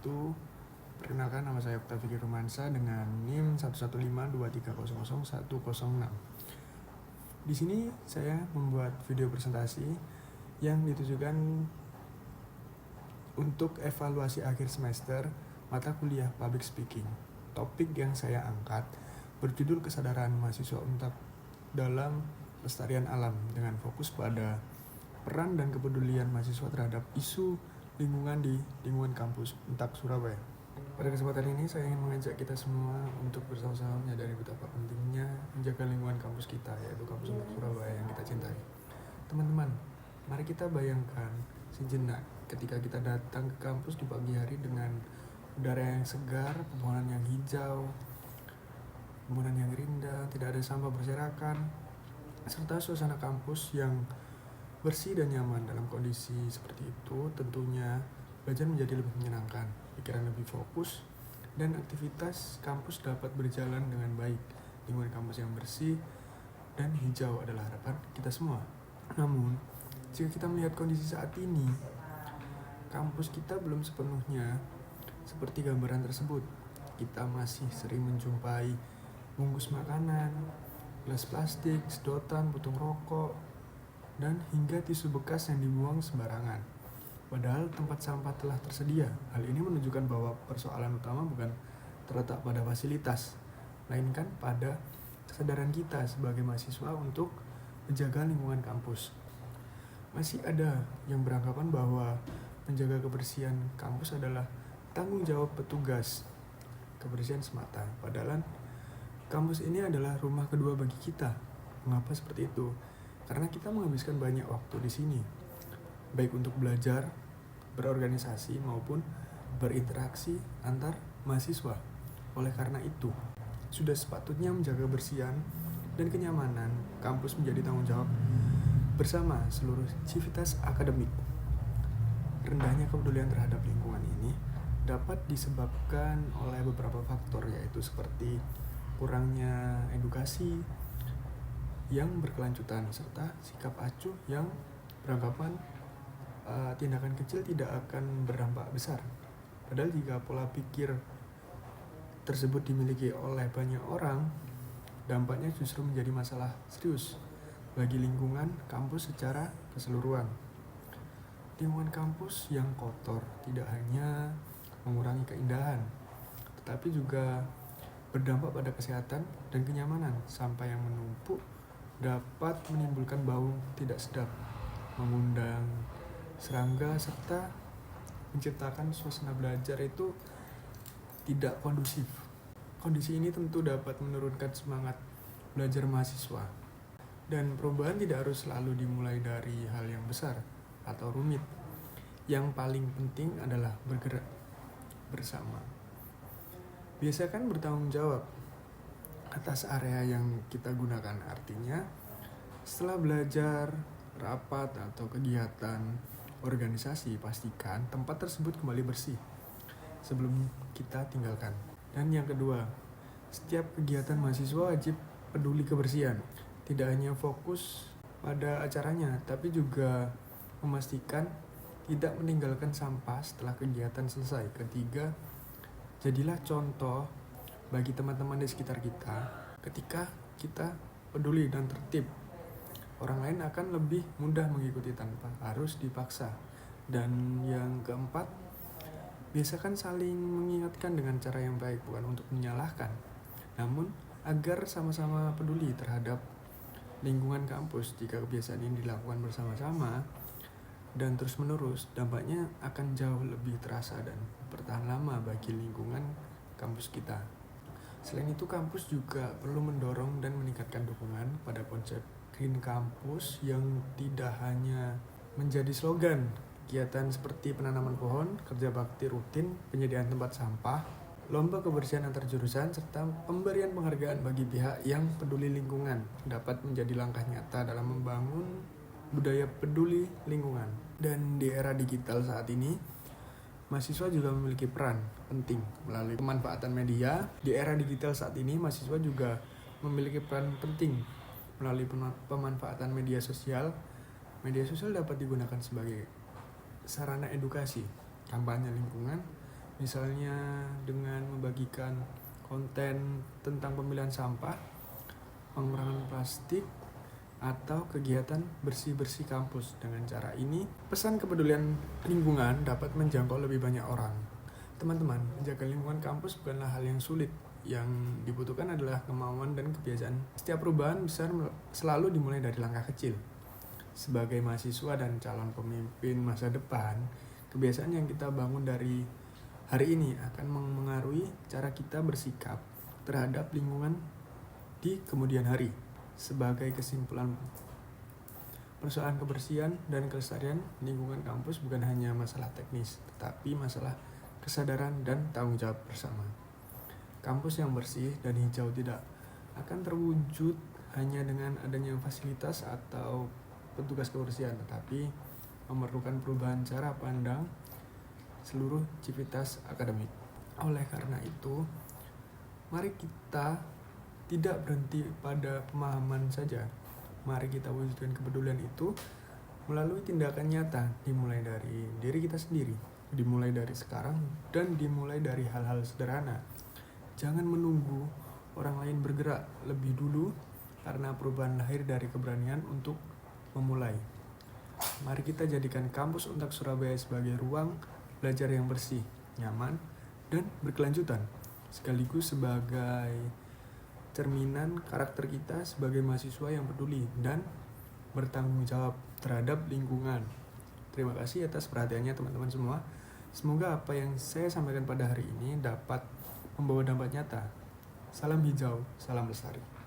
wabarakatuh. Perkenalkan, nama saya Octavio Romansa dengan NIM 11523000106. Di sini saya membuat video presentasi yang ditujukan untuk evaluasi akhir semester mata kuliah Public Speaking. Topik yang saya angkat berjudul kesadaran mahasiswa UNTAP dalam pelestarian alam dengan fokus pada peran dan kepedulian mahasiswa terhadap isu lingkungan di lingkungan kampus UNTAP Surabaya. Pada kesempatan ini saya ingin mengajak kita semua untuk bersama-sama menyadari betapa pentingnya menjaga lingkungan kampus kita, yaitu kampus UNTAP Surabaya yang kita cintai. Teman-teman, mari kita bayangkan sejenak ketika kita datang ke kampus di pagi hari dengan udara yang segar, pepohonan yang hijau, bangunan yang indah, tidak ada sampah berserakan, serta suasana kampus yang bersih dan nyaman. Dalam kondisi seperti itu, tentunya belajar menjadi lebih menyenangkan, pikiran lebih fokus, dan aktivitas kampus dapat berjalan dengan baik. Lingkungan kampus yang bersih dan hijau adalah harapan kita semua. Namun, jika kita melihat kondisi saat ini, kampus kita belum sepenuhnya seperti gambaran tersebut. Kita masih sering menjumpai bungkus makanan, gelas plastik, sedotan, puntung rokok, dan hingga tisu bekas yang dibuang sembarangan. Padahal tempat sampah telah tersedia. Hal ini menunjukkan bahwa persoalan utama bukan terletak pada fasilitas, melainkan pada kesadaran kita sebagai mahasiswa untuk menjaga lingkungan kampus. Masih ada yang beranggapan bahwa menjaga kebersihan kampus adalah tanggung jawab petugas kebersihan semata. Padahal kampus ini adalah rumah kedua bagi kita. Mengapa seperti itu? Karena kita menghabiskan banyak waktu di sini, baik untuk belajar, berorganisasi, maupun berinteraksi antar mahasiswa. Oleh karena itu, sudah sepatutnya menjaga kebersihan dan kenyamanan kampus menjadi tanggung jawab bersama seluruh civitas akademik. Rendahnya kepedulian terhadap lingkungan ini dapat disebabkan oleh beberapa faktor, yaitu seperti kurangnya edukasi yang berkelanjutan, serta sikap acuh yang beranggapan tindakan kecil tidak akan berdampak besar. Padahal jika pola pikir tersebut dimiliki oleh banyak orang, dampaknya justru menjadi masalah serius bagi lingkungan kampus secara keseluruhan. Lingkungan kampus yang kotor tidak hanya mengurangi keindahan, tetapi juga berdampak pada kesehatan dan kenyamanan. Sampah yang menumpuk dapat menimbulkan bau tidak sedap, mengundang serangga, serta menciptakan suasana belajar itu tidak kondusif. Kondisi ini tentu dapat menurunkan semangat belajar mahasiswa. Dan perubahan tidak harus selalu dimulai dari hal yang besar atau rumit. Yang paling penting adalah bergerak bersama. Biasakan bertanggung jawab atas area yang kita gunakan. Artinya, setelah belajar, rapat, atau kegiatan organisasi, pastikan tempat tersebut kembali bersih sebelum kita tinggalkan. Dan yang kedua, setiap kegiatan mahasiswa wajib peduli kebersihan. Tidak hanya fokus pada acaranya, tapi juga memastikan tidak meninggalkan sampah setelah kegiatan selesai. Ketiga, jadilah contoh bagi teman-teman di sekitar kita. Ketika kita peduli dan tertib, orang lain akan lebih mudah mengikuti tanpa harus dipaksa. Dan yang keempat, biasakan saling mengingatkan dengan cara yang baik, bukan untuk menyalahkan, namun agar sama-sama peduli terhadap lingkungan kampus. Jika kebiasaan ini dilakukan bersama-sama dan terus-menerus, dampaknya akan jauh lebih terasa dan bertahan lama bagi lingkungan kampus kita. Selain itu, kampus juga perlu mendorong dan meningkatkan dukungan pada konsep Green Campus yang tidak hanya menjadi slogan. Kegiatan seperti penanaman pohon, kerja bakti rutin, penyediaan tempat sampah, lomba kebersihan antar jurusan, serta pemberian penghargaan bagi pihak yang peduli lingkungan dapat menjadi langkah nyata dalam membangun budaya peduli lingkungan. Dan di era digital saat ini, mahasiswa juga memiliki peran penting melalui pemanfaatan media. Di era digital saat ini, mahasiswa juga memiliki peran penting melalui pemanfaatan media sosial. Media sosial dapat digunakan sebagai sarana edukasi, kampanye lingkungan, Misalnya dengan membagikan konten tentang pemilihan sampah, pengurangan plastik, atau kegiatan bersih-bersih kampus. Dengan cara ini, pesan kepedulian lingkungan dapat menjangkau lebih banyak orang. Teman-teman, menjaga lingkungan kampus bukanlah hal yang sulit. Yang dibutuhkan adalah kemauan dan kebiasaan. Setiap perubahan besar selalu dimulai dari langkah kecil. Sebagai mahasiswa dan calon pemimpin masa depan, kebiasaan yang kita bangun dari hari ini akan mengaruhi cara kita bersikap terhadap lingkungan di kemudian hari. Sebagai kesimpulan, persoalan kebersihan dan kelestarian lingkungan kampus bukan hanya masalah teknis, tetapi masalah kesadaran dan tanggung jawab bersama. Kampus yang bersih dan hijau tidak akan terwujud hanya dengan adanya fasilitas atau petugas kebersihan, tetapi memerlukan perubahan cara pandang seluruh civitas akademik. Oleh karena itu, mari kita tidak berhenti pada pemahaman saja. Mari kita wujudkan kepedulian itu melalui tindakan nyata, dimulai dari diri kita sendiri, dimulai dari sekarang, dan dimulai dari hal-hal sederhana. Jangan menunggu orang lain bergerak lebih dulu, karena perubahan lahir dari keberanian untuk memulai. Mari kita jadikan kampus Untak Surabaya sebagai ruang belajar yang bersih, nyaman, dan berkelanjutan, sekaligus sebagai cerminan karakter kita sebagai mahasiswa yang peduli dan bertanggung jawab terhadap lingkungan. Terima kasih atas perhatiannya teman-teman semua. Semoga apa yang saya sampaikan pada hari ini dapat membawa dampak nyata. Salam hijau, salam lestari.